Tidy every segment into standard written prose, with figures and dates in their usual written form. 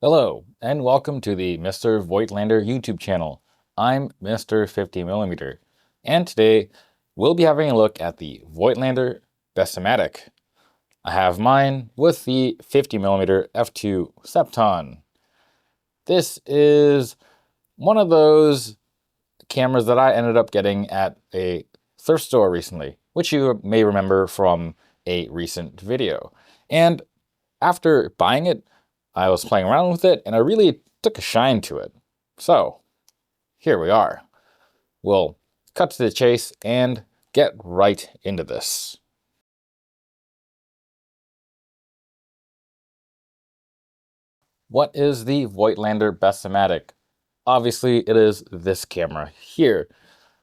Hello, and welcome to the Mr. Voightlander YouTube channel. I'm Mr. 50mm, and today we'll be having a look at the Voightlander Bessamatic. I have mine with the 50mm f2 Septon. This is one of those cameras that I ended up getting at a thrift store recently, which you may remember from a recent video. And after buying it, I was playing around with it and I really took a shine to it. So here we are. We'll cut to the chase and get right into this. What is the Voightlander Bessamatic? Obviously, it is this camera here.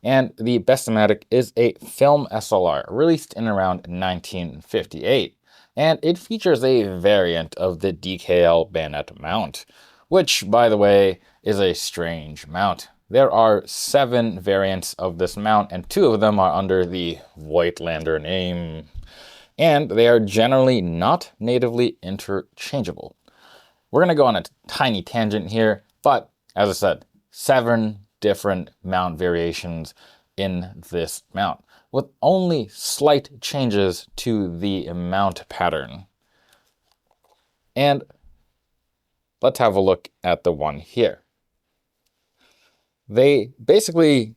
And the Bessamatic is a film SLR released in around 1958. And it features a variant of the DKL bayonet mount, which, by the way, is a strange mount. There are 7 variants of this mount, and 2 of them are under the Voightlander name. And they are generally not natively interchangeable. We're going to go on a tiny tangent here, but as I said, 7 different mount variations in this mount, with only slight changes to the mount pattern. And let's have a look at the one here. They basically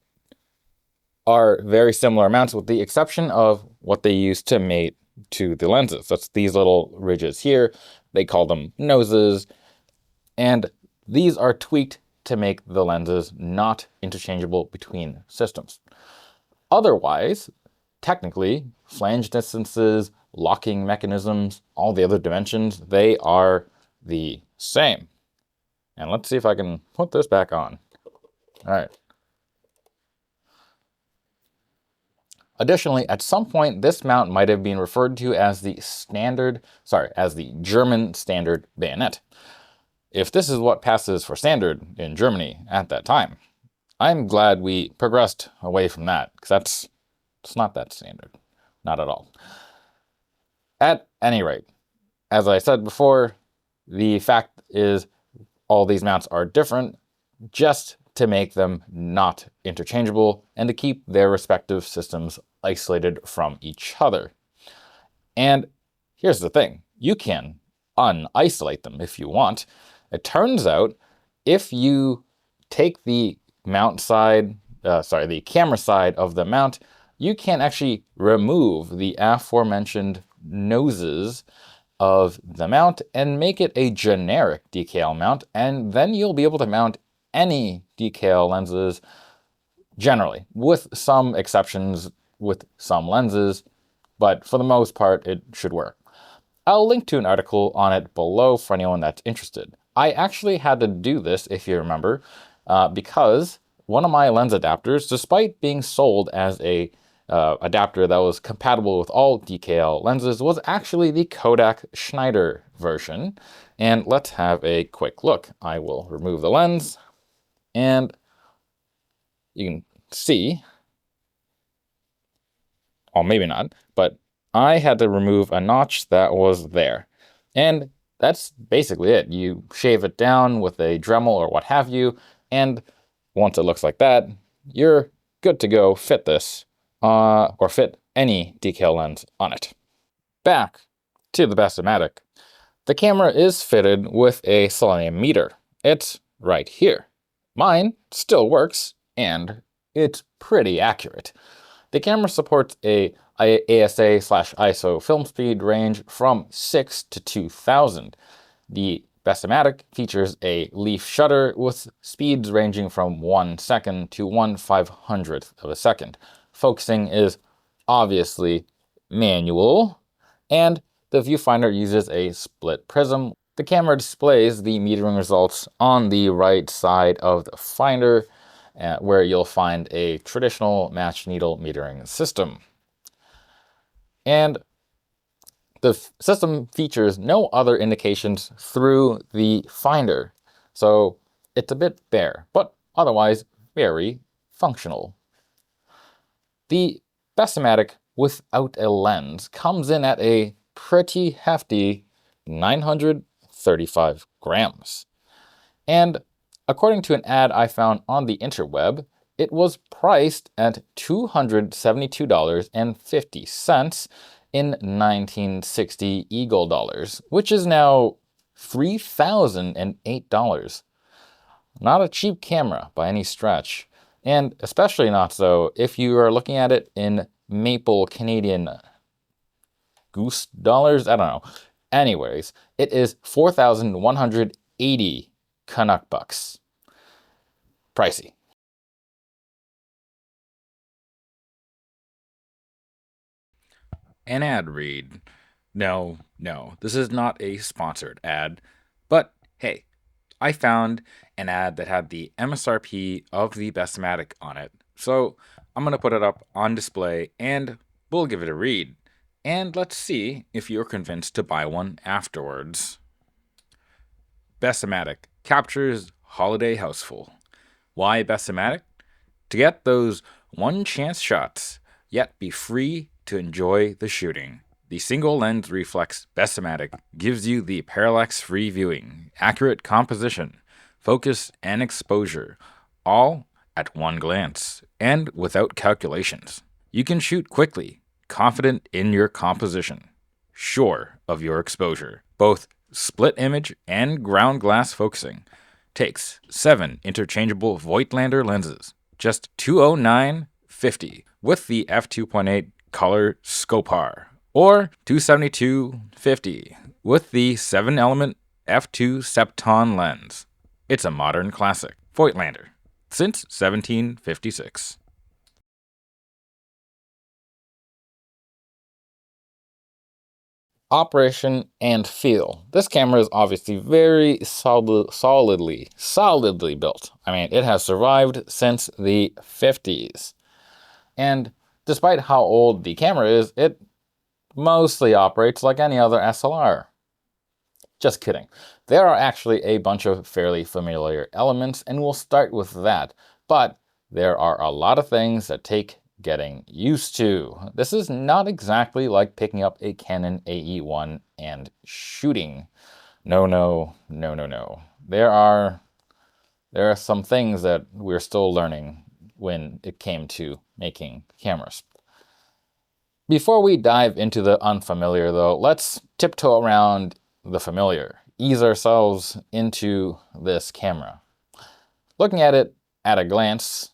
are very similar mounts with the exception of what they use to mate to the lenses. That's these little ridges here. They call them noses, and these are tweaked to make the lenses not interchangeable between systems. Otherwise, technically, flange distances, locking mechanisms, all the other dimensions, they are the same. And let's see if I can put this back on. All right. Additionally, at some point, this mount might have been referred to as the German standard bayonet. If this is what passes for standard in Germany at that time, I'm glad we progressed away from that, because it's not that standard. Not at all. At any rate, as I said before, the fact is all these mounts are different just to make them not interchangeable and to keep their respective systems isolated from each other. And here's the thing, you can unisolate them if you want. It turns out if you take the the camera side of the mount, you can actually remove the aforementioned noses of the mount and make it a generic DKL mount, and then you'll be able to mount any DKL lenses generally, with some exceptions with some lenses, but for the most part, it should work. I'll link to an article on it below for anyone that's interested. I actually had to do this, if you remember, because one of my lens adapters, despite being sold as a adapter that was compatible with all DKL lenses, was actually the Kodak Schneider version. And let's have a quick look. I will remove the lens, and you can see, or maybe not, but I had to remove a notch that was there. And that's basically it. You shave it down with a Dremel or what have you, and once it looks like that, you're good to go fit this, or fit any DKL lens on it. Back to the Bessamatic. The camera is fitted with a selenium meter. It's right here. Mine still works, and it's pretty accurate. The camera supports a ASA/ISO film speed range from 6 to 2000. The Bessamatic features a leaf shutter with speeds ranging from 1 second to 1/500th of a second. Focusing is obviously manual, and the viewfinder uses a split prism. The camera displays the metering results on the right side of the finder, where you'll find a traditional match needle metering system. And the system features no other indications through the finder, so it's a bit bare, but otherwise very functional. The Bessamatic without a lens comes in at a pretty hefty 935 grams. And according to an ad I found on the interweb, it was priced at $272.50 in 1960 Eagle dollars, which is now $3,008. Not a cheap camera by any stretch, and especially not so if you are looking at it in Maple Canadian Goose dollars? I don't know. Anyways, it is 4,180 Canuck bucks. Pricey. An ad read. No, this is not a sponsored ad. But hey, I found an ad that had the MSRP of the Bessamatic on it. So I'm going to put it up on display and we'll give it a read. And let's see if you're convinced to buy one afterwards. Bessamatic captures holiday houseful. Why Bessamatic? To get those one chance shots, yet be free to enjoy the shooting. The single lens reflex Bessamatic gives you the parallax-free viewing, accurate composition, focus, and exposure, all at one glance and without calculations. You can shoot quickly, confident in your composition, sure of your exposure. Both split image and ground glass focusing. Takes 7 interchangeable Voightlander lenses, just $209.50 with the f2.8 color Scopar, or $272.50 with the 7-element f2 Septon lens. It's a modern classic. Voightlander, since 1756. Operation and feel. This camera is obviously very solidly built. I mean, it has survived since the 50s. And despite how old the camera is, it mostly operates like any other SLR. Just kidding. There are actually a bunch of fairly familiar elements, and we'll start with that. But there are a lot of things that take getting used to. This is not exactly like picking up a Canon AE1 and shooting. No. There are some things that we're still learning when it came to making cameras. Before we dive into the unfamiliar, though, let's tiptoe around the familiar. Ease ourselves into this camera. Looking at it at a glance,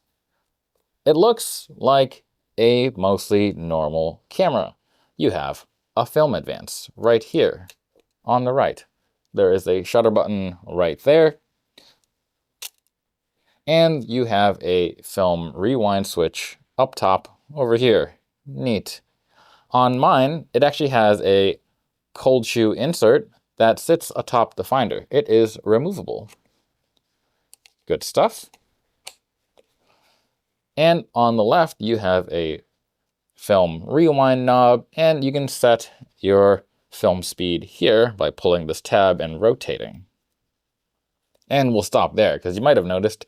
it looks like a mostly normal camera. You have a film advance right here on the right. There is a shutter button right there. And you have a film rewind switch up top over here. Neat. On mine, it actually has a cold shoe insert that sits atop the finder. It is removable. Good stuff. And on the left, you have a film rewind knob, and you can set your film speed here by pulling this tab and rotating. And we'll stop there, because you might have noticed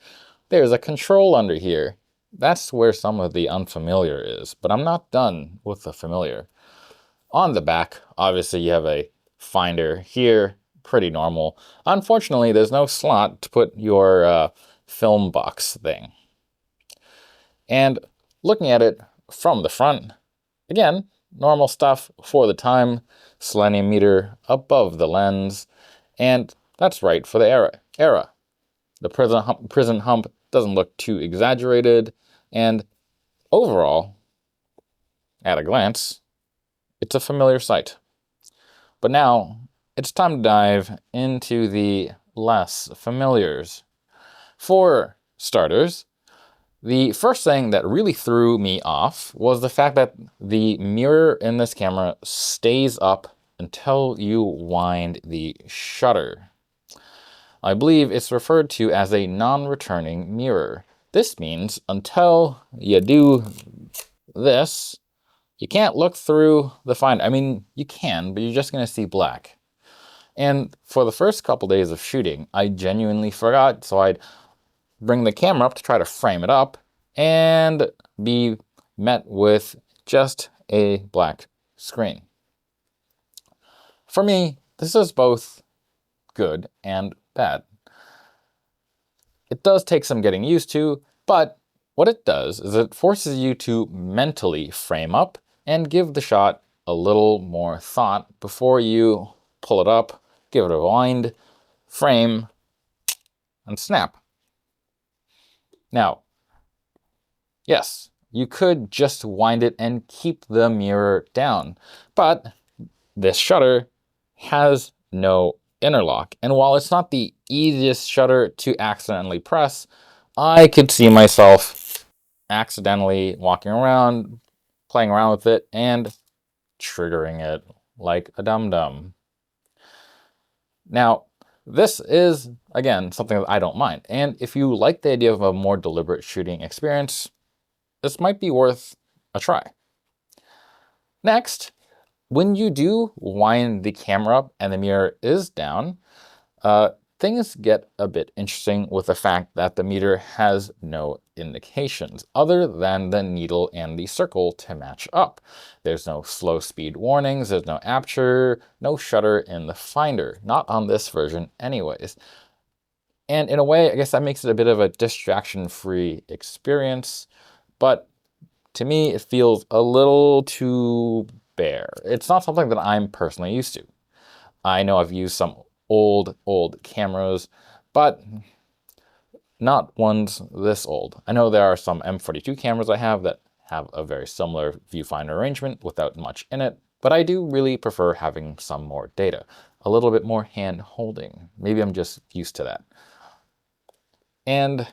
there's a control under here. That's where some of the unfamiliar is, but I'm not done with the familiar. On the back, obviously you have a finder here, pretty normal. Unfortunately, there's no slot to put your film box thing. And looking at it from the front, again, normal stuff for the time, selenium meter above the lens, and that's right for the era. The prison hump doesn't look too exaggerated, and overall, at a glance, it's a familiar sight. But now, it's time to dive into the less familiars. For starters, the first thing that really threw me off was the fact that the mirror in this camera stays up until you wind the shutter. I believe it's referred to as a non-returning mirror. This means until you do this, you can't look through the finder. I mean, you can, but you're just going to see black. And for the first couple days of shooting, I genuinely forgot, so I'd bring the camera up to try to frame it up and be met with just a black screen. For me, this is both good and bad. It does take some getting used to, but what it does is it forces you to mentally frame up and give the shot a little more thought before you pull it up, give it a wind, frame, and snap. Now, yes, you could just wind it and keep the mirror down, but this shutter has no interlock. And while it's not the easiest shutter to accidentally press, I could see myself accidentally walking around, playing around with it, and triggering it like a dum-dum. Now, this is, again, something that I don't mind. And if you like the idea of a more deliberate shooting experience, this might be worth a try. Next, when you do wind the camera up and the mirror is down, things get a bit interesting with the fact that the meter has no indications other than the needle and the circle to match up. There's no slow speed warnings, there's no aperture, no shutter in the finder, not on this version anyways. And in a way, I guess that makes it a bit of a distraction-free experience, but to me, it feels a little too bare. It's not something that I'm personally used to. I know I've used some old cameras, but not ones this old. I know there are some M42 cameras I have that have a very similar viewfinder arrangement without much in it, but I do really prefer having some more data, a little bit more hand holding. Maybe I'm just used to that. And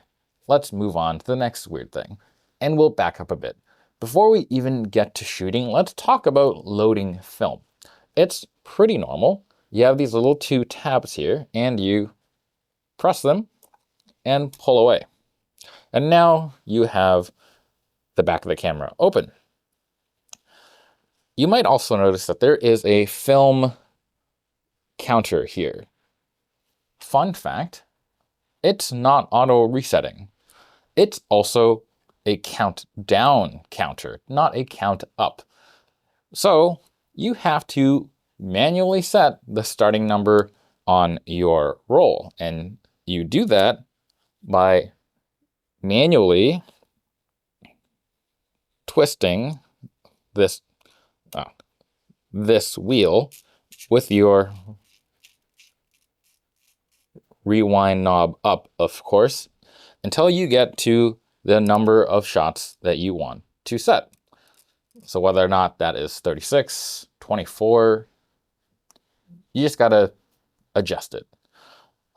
let's move on to the next weird thing, and we'll back up a bit. Before we even get to shooting, let's talk about loading film. It's pretty normal. You have these little two tabs here, and you press them and pull away. And now you have the back of the camera open. You might also notice that there is a film counter here. Fun fact, it's not auto resetting. It's also a countdown counter, not a count up. So you have to manually set the starting number on your roll. And you do that by manually twisting this wheel with your rewind knob up, of course, until you get to the number of shots that you want to set. So whether or not that is 36, 24, you just gotta adjust it.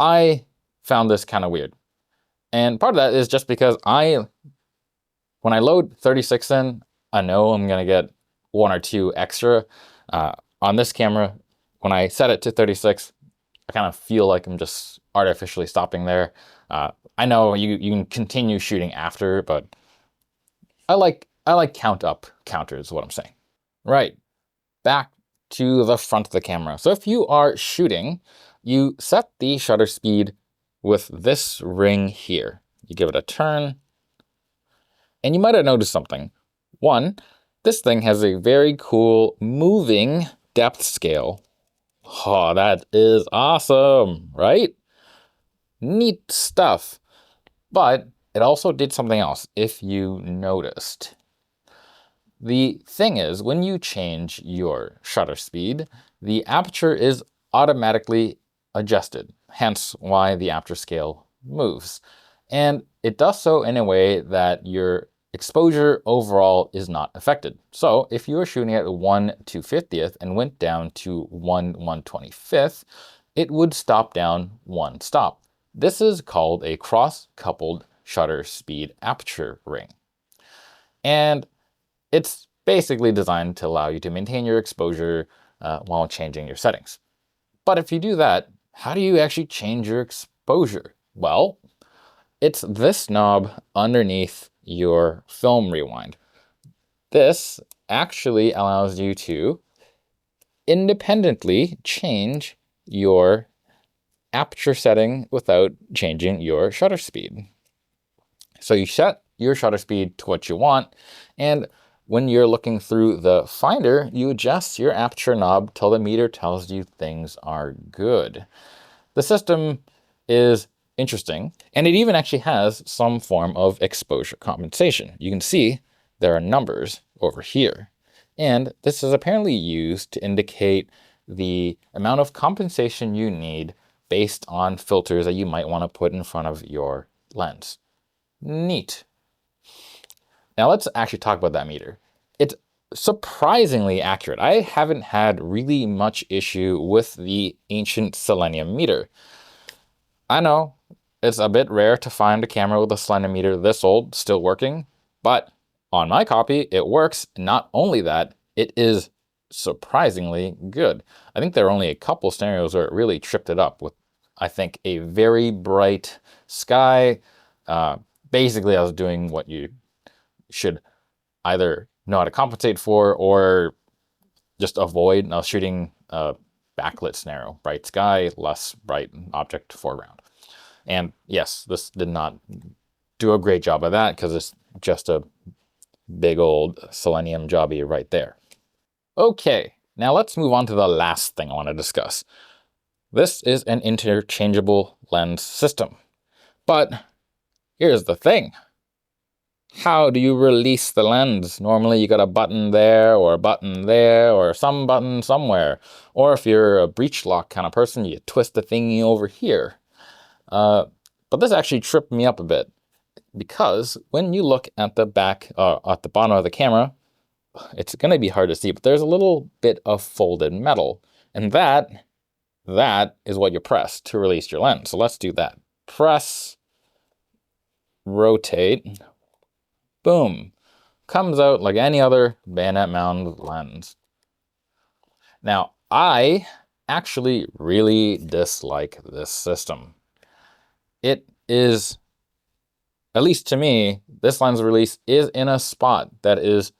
I found this kind of weird. And part of that is just because when I load 36 in, I know I'm gonna get 1 or 2 extra. On this camera, when I set it to 36, I kind of feel like I'm just artificially stopping there. I know you can continue shooting after, but I like count up counters is what I'm saying. Right, back to the front of the camera. So if you are shooting, you set the shutter speed with this ring here. You give it a turn, and you might have noticed something. One, this thing has a very cool moving depth scale. Oh, that is awesome, right? Neat stuff. But it also did something else, if you noticed. The thing is, when you change your shutter speed, the aperture is automatically adjusted, hence why the aperture scale moves. And it does so in a way that your exposure overall is not affected. So if you were shooting at 1/250th and went down to 1/125th, it would stop down 1 stop. This is called a cross-coupled shutter speed aperture ring. And it's basically designed to allow you to maintain your exposure while changing your settings. But if you do that, how do you actually change your exposure? Well, it's this knob underneath your film rewind. This actually allows you to independently change your aperture setting without changing your shutter speed. So you set your shutter speed to what you want, and when you're looking through the finder, you adjust your aperture knob till the meter tells you things are good. The system is interesting. And it even actually has some form of exposure compensation. You can see there are numbers over here. And this is apparently used to indicate the amount of compensation you need based on filters that you might want to put in front of your lens. Neat. Now let's actually talk about that meter. It's surprisingly accurate. I haven't had really much issue with the ancient selenium meter. I know it's a bit rare to find a camera with a selenium meter this old still working, but on my copy, it works. Not only that, it is surprisingly good. I think there are only a couple scenarios where it really tripped it up with, I think, a very bright sky. Basically, I was doing what you should either know how to compensate for or just avoid. And I was shooting a backlit scenario, bright sky, less bright object foreground. And yes, this did not do a great job of that because it's just a big old selenium jobby right there. Okay, now let's move on to the last thing I want to discuss. This is an interchangeable lens system. But here's the thing. How do you release the lens? Normally you got a button there or a button there or some button somewhere. Or if you're a breech lock kind of person, you twist the thingy over here. But this actually tripped me up a bit because when you look at the back, at the bottom of the camera, it's going to be hard to see, but there's a little bit of folded metal. And that is what you press to release your lens. So let's do that. Press, rotate, boom. Comes out like any other bayonet mounted lens. Now, I actually really dislike this system. It is, at least to me, this lens release is in a spot that is,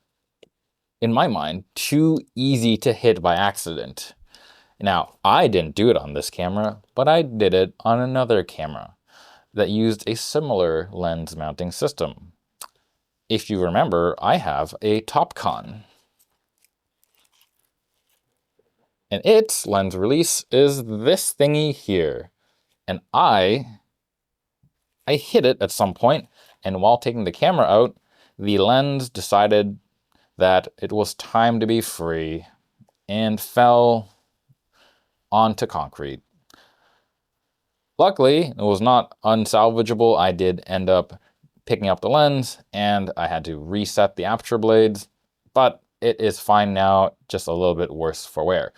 in my mind, too easy to hit by accident. Now, I didn't do it on this camera, but I did it on another camera that used a similar lens mounting system. If you remember, I have a Topcon. And its lens release is this thingy here. And I hit it at some point, and while taking the camera out, the lens decided that it was time to be free and fell onto concrete. Luckily, it was not unsalvageable. I did end up picking up the lens and I had to reset the aperture blades, but it is fine now, just a little bit worse for wear.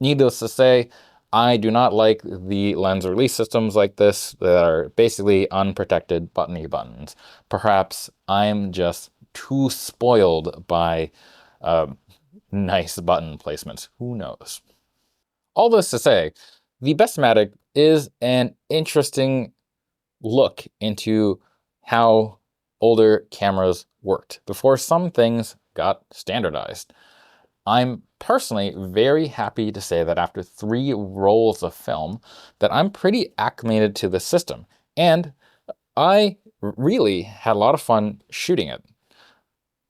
Needless to say, I do not like the lens release systems like this that are basically unprotected buttony buttons. Perhaps I'm just too spoiled by nice button placements. Who knows? All this to say, the Bessamatic is an interesting look into how older cameras worked before some things got standardized. I'm personally very happy to say that after 3 rolls of film that I'm pretty acclimated to the system, and I really had a lot of fun shooting it.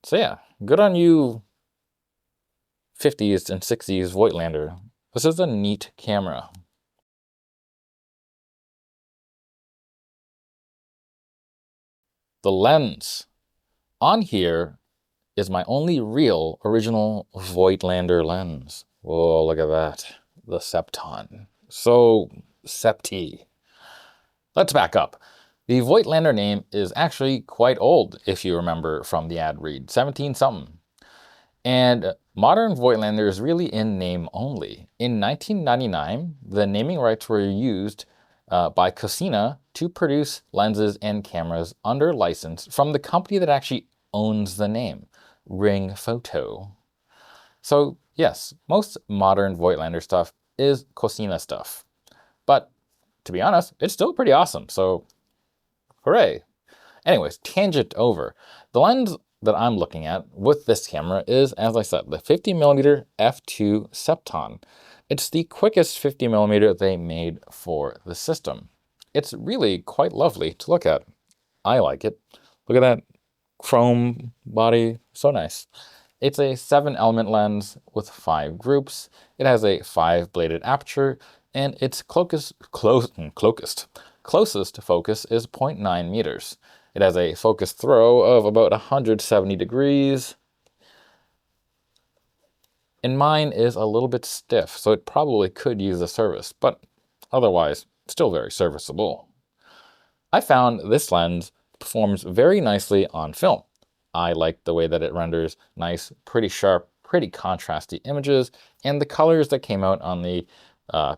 So yeah, good on you 50s and 60s Voightlander. This is a neat camera. The lens. On here is my only real original Voightlander lens. Whoa, look at that. The Septon. So Septy. Let's back up. The Voightlander name is actually quite old, if you remember from the ad read, 17-something. And modern Voigtlander is really in name only. In 1999, the naming rights were used by Cosina to produce lenses and cameras under license from the company that actually owns the name, Ring Photo. So yes, most modern Voigtlander stuff is Cosina stuff. But to be honest, it's still pretty awesome, so hooray. Anyways, tangent over. The lens that I'm looking at with this camera is, as I said, the 50mm f2 Septon. It's the quickest 50mm they made for the system. It's really quite lovely to look at. I like it. Look at that chrome body, so nice. It's a 7-element lens with 5 groups. It has a 5-bladed aperture, and its closest Closest to focus is 0.9 meters. It has a focus throw of about 170 degrees. And mine is a little bit stiff, so it probably could use a service, but otherwise, still very serviceable. I found this lens performs very nicely on film. I like the way that it renders nice, pretty sharp, pretty contrasty images, and the colors that came out on the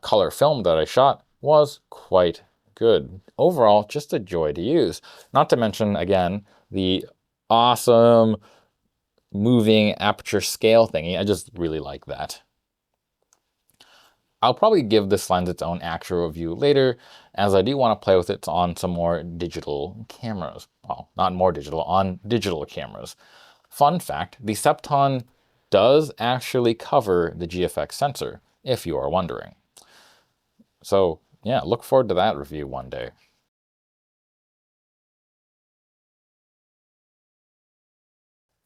color film that I shot was quite good. Overall, just a joy to use. Not to mention, again, the awesome moving aperture scale thingy. I just really like that. I'll probably give this lens its own actual review later, as I do want to play with it on some more digital cameras. Well, not more digital, on digital cameras. Fun fact, the Septon does actually cover the GFX sensor, if you are wondering. So yeah, look forward to that review one day.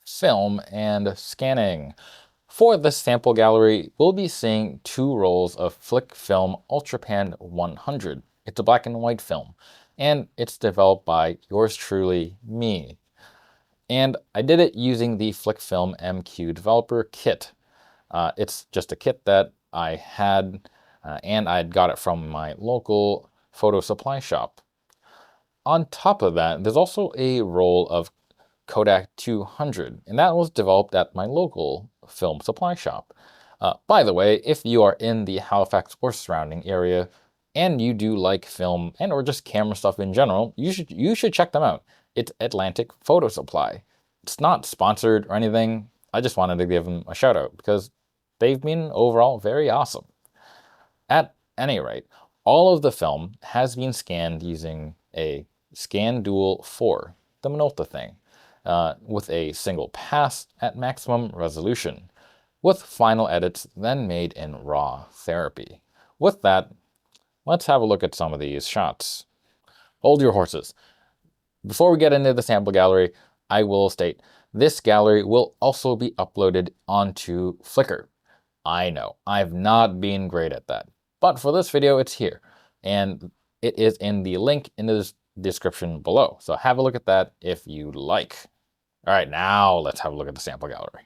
Film and scanning. For this sample gallery, we'll be seeing 2 rolls of Flic film Ultrapan 100. It's a black and white film, and it's developed by yours truly, me. And I did it using the Flic Film MQ developer kit. It's just a kit that I had, and I got it from my local photo supply shop. On top of that, there's also a roll of Kodak 200, and that was developed at my local film supply shop. By the way, if you are in the Halifax or surrounding area, and you do like film and or just camera stuff in general, you should check them out. It's Atlantic Photo Supply. It's not sponsored or anything. I just wanted to give them a shout out because they've been overall very awesome. At any rate, all of the film has been scanned using a Scan Dual 4, the Minolta thing, with a single pass at maximum resolution, with final edits then made in raw Thirfty. With that, let's have a look at some of these shots. Hold your horses. Before we get into the sample gallery, I will state this gallery will also be uploaded onto Flickr. I know, I've not been great at that, but for this video it's here, and it is in the link in the description below, so have a look at that if you like. All right, now let's have a look at the sample gallery.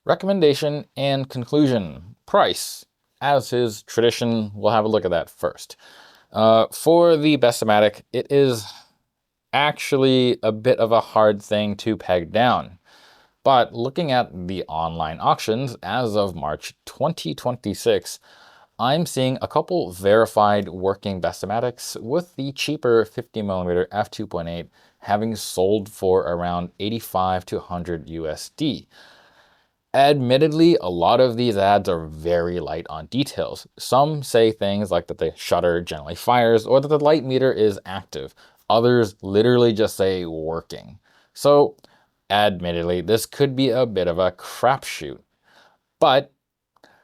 Recommendation and conclusion. Price. As is tradition, we'll have a look at that first. For the Bessamatic, it is actually a bit of a hard thing to peg down. But looking at the online auctions as of March 2026, I'm seeing a couple verified working Bessamatics with the cheaper 50mm f2.8 having sold for around 85 to 100 USD. Admittedly, a lot of these ads are very light on details. Some say things like that the shutter generally fires or that the light meter is active. Others literally just say working. So, admittedly, this could be a bit of a crapshoot. But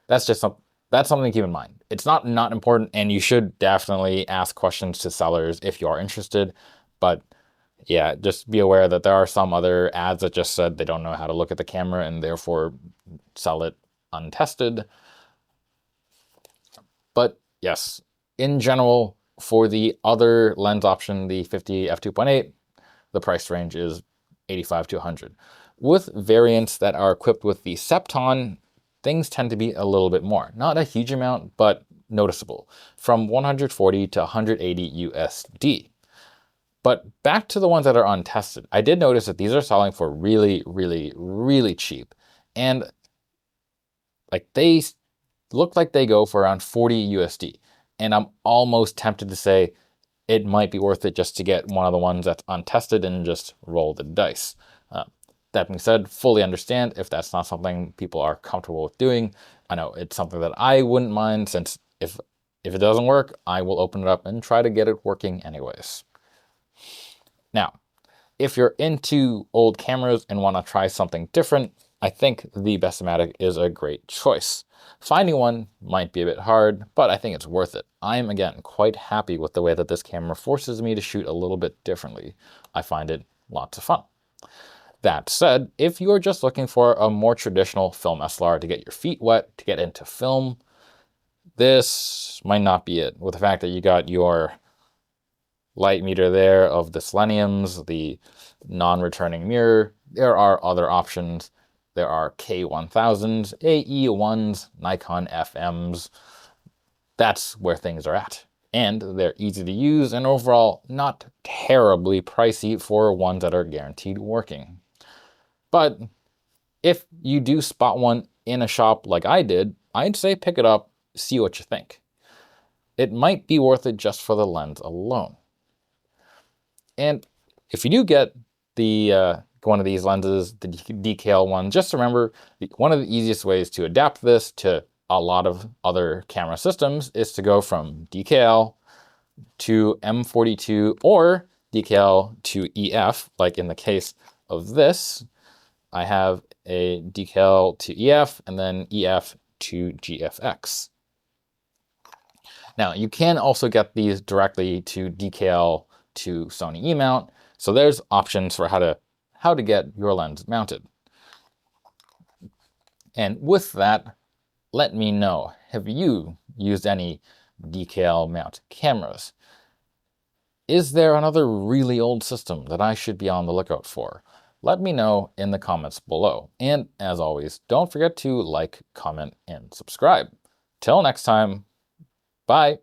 that's something to keep in mind. It's not important, and you should definitely ask questions to sellers if you are interested. But yeah, just be aware that there are some other ads that just said they don't know how to look at the camera and therefore sell it untested. But yes, in general, for the other lens option, the 50 f2.8, the price range is 85 to 100. With variants that are equipped with the Septon, things tend to be a little bit more. Not a huge amount, but noticeable, from 140 to 180 USD. But back to the ones that are untested, I did notice that these are selling for really, really, really cheap. And like they look like they go for around 40 USD. And I'm almost tempted to say it might be worth it just to get one of the ones that's untested and just roll the dice. That being said, fully understand if that's not something people are comfortable with doing. I know it's something that I wouldn't mind, since if it doesn't work, I will open it up and try to get it working anyways. Now, if you're into old cameras and want to try something different, I think the Bessamatic is a great choice. Finding one might be a bit hard, but I think it's worth it. I'm, again, quite happy with the way that this camera forces me to shoot a little bit differently. I find it lots of fun. That said, if you're just looking for a more traditional film SLR to get your feet wet, to get into film, this might not be it. With the fact that you got your light meter there of the seleniums, the non-returning mirror, there are other options. There are K1000s, AE1s, Nikon FMs. That's where things are at. And they're easy to use and overall not terribly pricey for ones that are guaranteed working. But if you do spot one in a shop like I did, I'd say pick it up, see what you think. It might be worth it just for the lens alone. And if you do get the one of these lenses, the decal one, just remember one of the easiest ways to adapt this to a lot of other camera systems is to go from decal to M42 or decal to EF, like in the case of this. I have a decal to EF and then EF to GFX. Now, you can also get these directly to decal to Sony E-mount, so there's options for how to get your lens mounted. And with that, let me know, have you used any decal mount cameras? Is there another really old system that I should be on the lookout for? Let me know in the comments below. And as always, don't forget to like, comment, and subscribe. Till next time, bye.